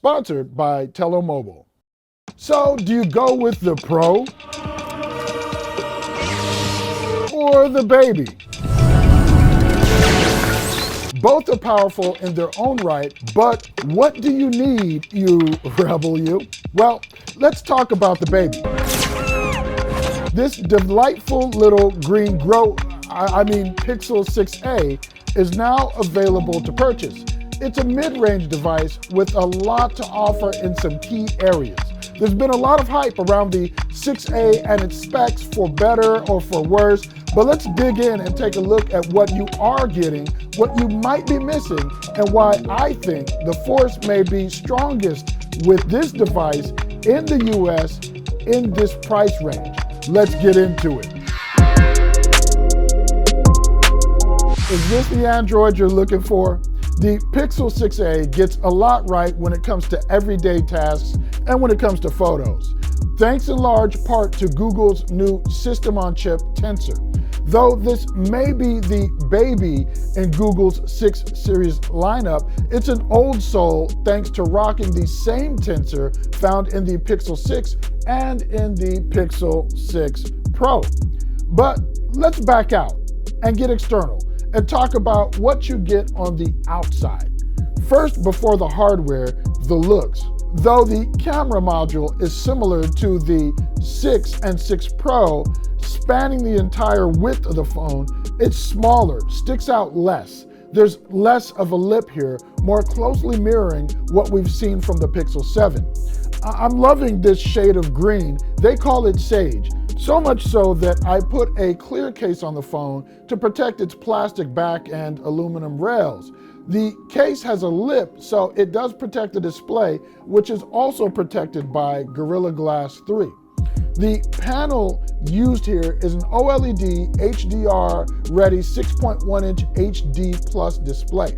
sponsored by Telomobile. So, do you go with the Pro or the Baby? Both are powerful in their own right, but what do you need, you rebel you? Well, let's talk about the Baby. This delightful little green Pixel 6a is now available to purchase. It's a mid-range device with a lot to offer in some key areas. There's been a lot of hype around the 6a and its specs for better or for worse, but let's dig in and take a look at what you are getting, what you might be missing, and why I think the force may be strongest with this device in the US in this price range. Let's get into it. Is this the Android you're looking for? The Pixel 6a gets a lot right when it comes to everyday tasks and when it comes to photos, thanks in large part to Google's new system-on-chip Tensor. Though this may be the baby in Google's 6 series lineup, it's an old soul thanks to rocking the same Tensor found in the Pixel 6 and in the Pixel 6 Pro. But let's back out and get external and talk about what you get on the outside. First, before the hardware, the looks. Though the camera module is similar to the 6 and 6 Pro, spanning the entire width of the phone, it's smaller, sticks out less. There's less of a lip here, more closely mirroring what we've seen from the Pixel 7. I'm loving this shade of green. They call it sage. So much so that I put a clear case on the phone to protect its plastic back and aluminum rails. The case has a lip, so it does protect the display, which is also protected by Gorilla Glass 3. The panel used here is an OLED HDR-ready 6.1-inch HD Plus display.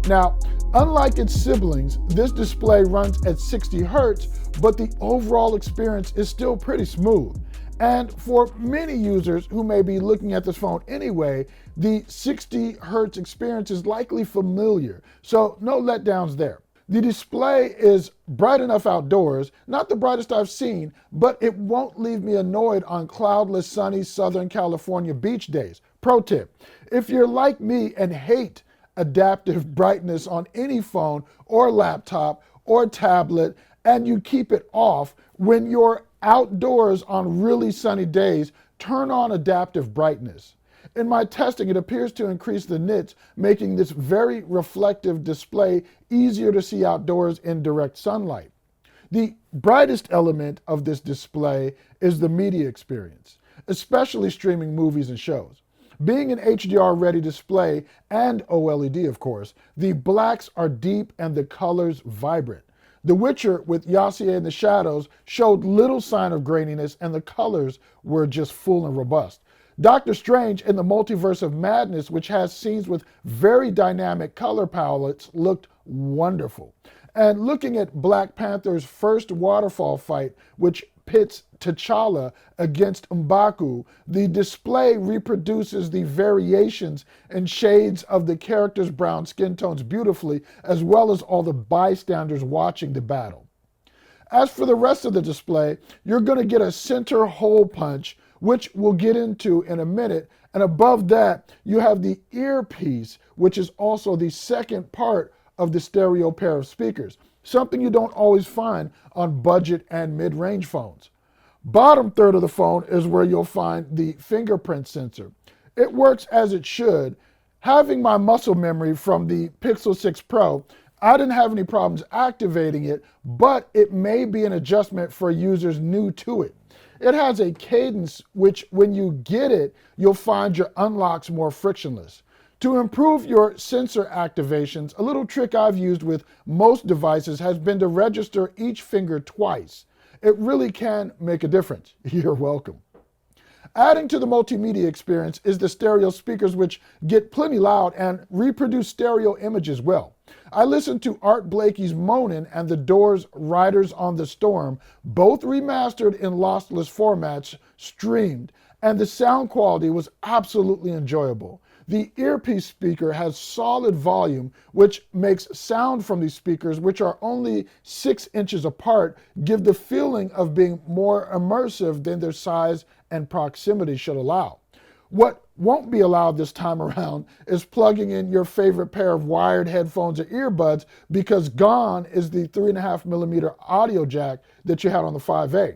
Now, unlike its siblings, this display runs at 60 Hz, but the overall experience is still pretty smooth. And for many users who may be looking at this phone anyway, the 60 Hz experience is likely familiar, so no letdowns there. The display is bright enough outdoors, not the brightest I've seen, but it won't leave me annoyed on cloudless, sunny Southern California beach days. Pro tip, if you're like me and hate adaptive brightness on any phone or laptop or tablet, and you keep it off, when you're outdoors on really sunny days, turn on adaptive brightness. In my testing, it appears to increase the nits, making this very reflective display easier to see outdoors in direct sunlight. The brightest element of this display is the media experience, especially streaming movies and shows. Being an HDR-ready display and OLED, of course, the blacks are deep and the colors vibrant. The Witcher with Yassier in the shadows showed little sign of graininess, and the colors were just full and robust. Doctor Strange in the Multiverse of Madness, which has scenes with very dynamic color palettes, looked wonderful. And looking at Black Panther's first waterfall fight, which pits T'Challa against M'Baku, the display reproduces the variations and shades of the character's brown skin tones beautifully, as well as all the bystanders watching the battle. As for the rest of the display, you're going to get a center hole punch, which we'll get into in a minute, and above that, you have the earpiece, which is also the second part of the stereo pair of speakers, something you don't always find on budget and mid-range phones. Bottom third of the phone is where you'll find the fingerprint sensor. It works as it should. Having my muscle memory from the Pixel 6 Pro, I didn't have any problems activating it, but it may be an adjustment for users new to it. It has a cadence which, when you get it, you'll find your unlocks more frictionless. To improve your sensor activations, a little trick I've used with most devices has been to register each finger twice. It really can make a difference. You're welcome. Adding to the multimedia experience is the stereo speakers, which get plenty loud and reproduce stereo images well. I listened to Art Blakey's Moanin' and The Doors' Riders on the Storm, both remastered in lossless formats, streamed, and the sound quality was absolutely enjoyable. The earpiece speaker has solid volume, which makes sound from these speakers, which are only 6 inches apart, give the feeling of being more immersive than their size and proximity should allow. What won't be allowed this time around is plugging in your favorite pair of wired headphones or earbuds, because gone is the 3.5mm audio jack that you had on the 5A.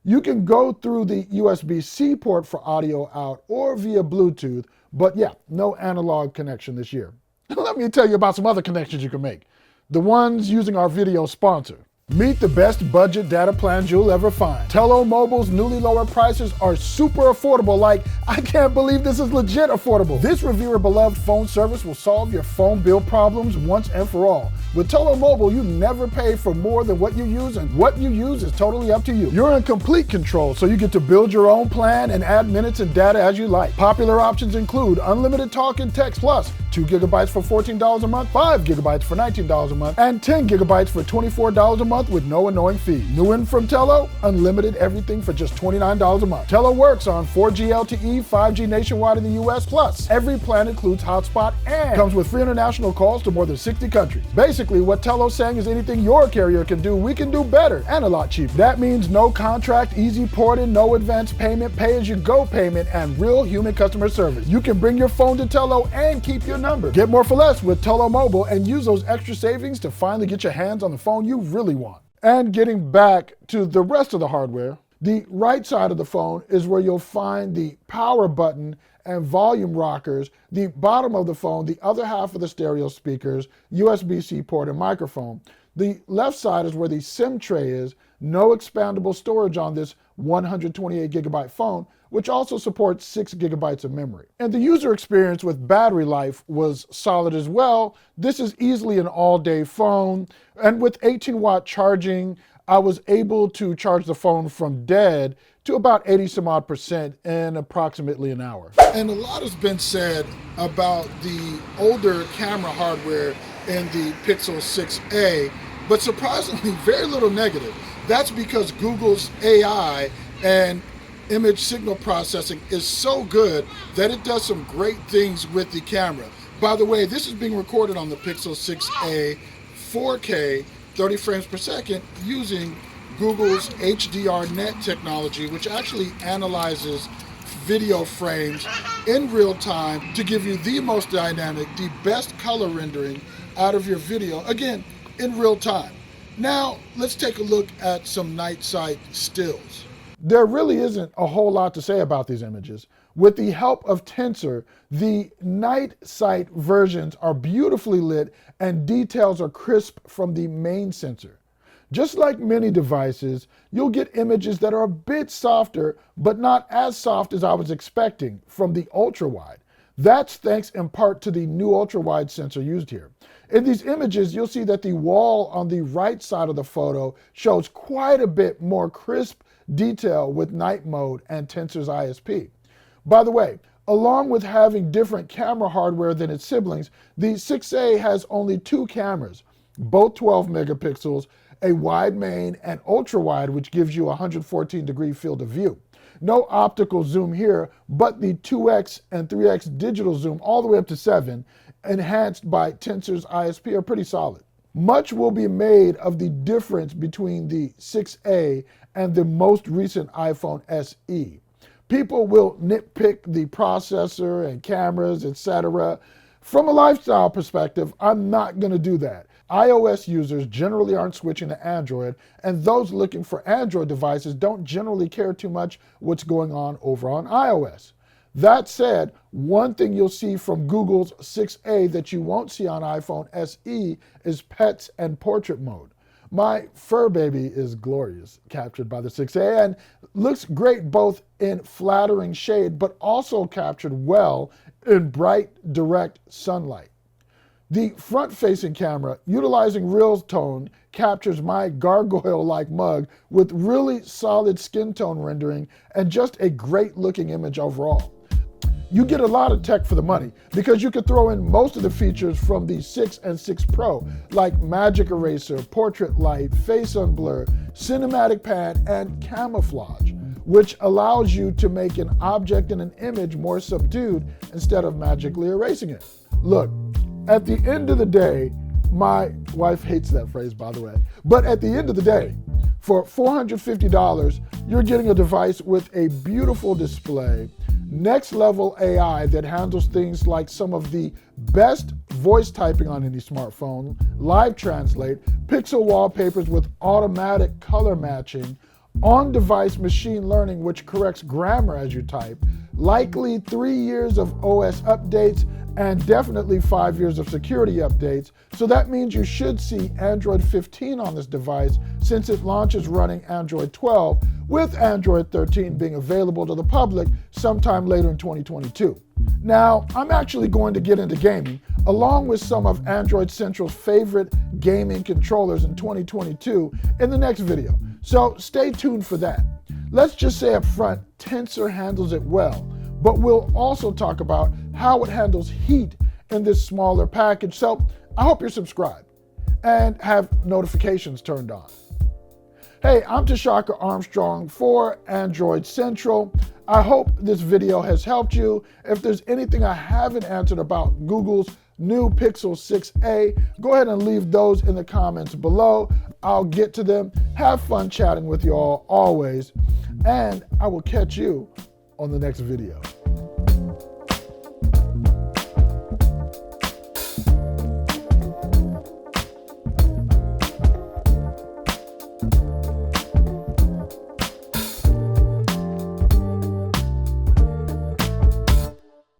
You can go through the USB-C port for audio out or via Bluetooth, but yeah, no analog connection this year. Let me tell you about some other connections you can make. The ones using our video sponsor. Meet the best budget data plans you'll ever find. Tello Mobile's newly lowered prices are super affordable. Like, I can't believe this is legit affordable. This revered beloved phone service will solve your phone bill problems once and for all. With Tello Mobile, you never pay for more than what you use, and what you use is totally up to you. You're in complete control, so you get to build your own plan and add minutes and data as you like. Popular options include unlimited talk and text, plus 2 gigabytes for $14 a month, 5 gigabytes for $19 a month, and 10 gigabytes for $24 a month with no annoying fees. New in from Tello, unlimited everything for just $29 a month. Tello works on 4G LTE, 5G nationwide in the US, plus every plan includes hotspot and comes with free international calls to more than 60 countries. Basically, what Tello's saying is anything your carrier can do, we can do better and a lot cheaper. That means no contract, easy port-in, no advance payment, pay-as-you-go payment, and real human customer service. You can bring your phone to Tello and keep your number. Get more for less with Tello Mobile and use those extra savings to finally get your hands on the phone you really want. And getting back to the rest of the hardware, the right side of the phone is where you'll find the power button and volume rockers. The bottom of the phone, the other half of the stereo speakers, USB-C port and microphone. The left side is where the SIM tray is. No expandable storage on this 128 gigabyte phone, which also supports 6 gigabytes of memory. And the user experience with battery life was solid as well. This is easily an all-day phone, and with 18-watt charging, I was able to charge the phone from dead to about 80% in approximately an hour. And a lot has been said about the older camera hardware in the Pixel 6a, but surprisingly very little negative. That's because Google's AI and image signal processing is so good that it does some great things with the camera. By the way, this is being recorded on the Pixel 6a 4K 30 frames per second using Google's HDRNet technology, which actually analyzes video frames in real time to give you the most dynamic, the best color rendering out of your video, again, in real time. Now, let's take a look at some night sight stills. There really isn't a whole lot to say about these images. With the help of Tensor, the night sight versions are beautifully lit and details are crisp from the main sensor. Just like many devices, you'll get images that are a bit softer, but not as soft as I was expecting from the ultra-wide. That's thanks in part to the new ultra-wide sensor used here. In these images, you'll see that the wall on the right side of the photo shows quite a bit more crisp detail with night mode and Tensor's ISP. By the way, along with having different camera hardware than its siblings, the 6A has only 2 cameras, both 12 megapixels, a wide main and ultra wide, which gives you a 114-degree field of view. No optical zoom here, but the 2x and 3x digital zoom all the way up to 7, enhanced by Tensor's ISP, are pretty solid. Much will be made of the difference between the 6A and the most recent iPhone SE. People will nitpick the processor and cameras, etc. From a lifestyle perspective, I'm not going to do that. iOS users generally aren't switching to Android, and those looking for Android devices don't generally care too much what's going on over on iOS. That said, one thing you'll see from Google's 6A that you won't see on iPhone SE is pets and portrait mode. My fur baby is glorious, captured by the 6A, and looks great both in flattering shade, but also captured well in bright, direct sunlight. The front-facing camera, utilizing real tone, captures my gargoyle-like mug with really solid skin tone rendering and just a great-looking image overall. You get a lot of tech for the money because you can throw in most of the features from the 6 and 6 Pro, like Magic Eraser, Portrait Light, Face Unblur, Cinematic Pan, and Camouflage. which allows you to make an object and an image more subdued instead of magically erasing it. Look, at the end of the day, my wife hates that phrase, by the way, but at the end of the day, for $450, you're getting a device with a beautiful display, next level AI that handles things like some of the best voice typing on any smartphone, live translate, pixel wallpapers with automatic color matching, on-device machine learning which corrects grammar as you type, likely 3 years of OS updates, and definitely 5 years of security updates. So that means you should see Android 15 on this device since it launches running Android 12, with Android 13 being available to the public sometime later in 2022. Now, I'm actually going to get into gaming, along with some of Android Central's favorite gaming controllers in 2022 in the next video. So stay tuned for that. Let's just say up front, Tensor handles it well, but we'll also talk about how it handles heat in this smaller package. So I hope you're subscribed and have notifications turned on. Hey, I'm Tshaka Armstrong for Android Central. I hope this video has helped you. If there's anything I haven't answered about Google's new Pixel 6a, go ahead and leave those in the comments below. I'll get to them. Have fun chatting with you all always, and I will catch you on the next video.